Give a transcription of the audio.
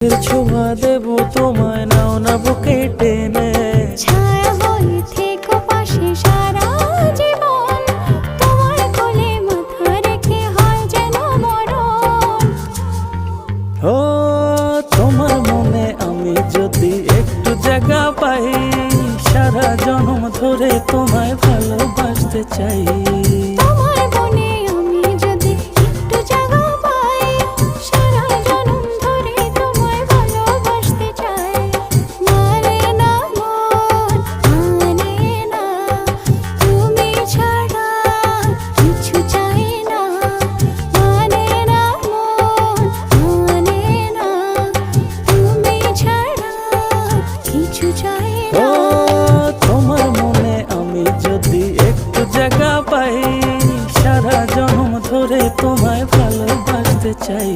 ছোঁয়া দেব তোমায়, নাও না বুকে টেনে। ছায়া হয়ে থেকো পাশে সারা জীবন, তোমার কোলে মাথা রেখে হয় যেন মরণ। ও তোমার মনে আমি যদি একটু জায়গা পাই, সারা জন্ম ধরে তোমায় ভালোবাসতে চাই। তোমার মনে আমি যদি একটু জায়গা পাই, সারা জন্ম ধরে তোমায় ভালোবাসতে চাই। মানে না মন, মানে না, তুমি ছাড়া কিছু চাই না। মানে না মন, মানে না, তুমি ছাড়া কিছু চাই ও না। তোমার মনে আমি যদি একটু জায়গা পাই, সারা জন্ম ধরে তোমায় ভালোবাসতে চাই।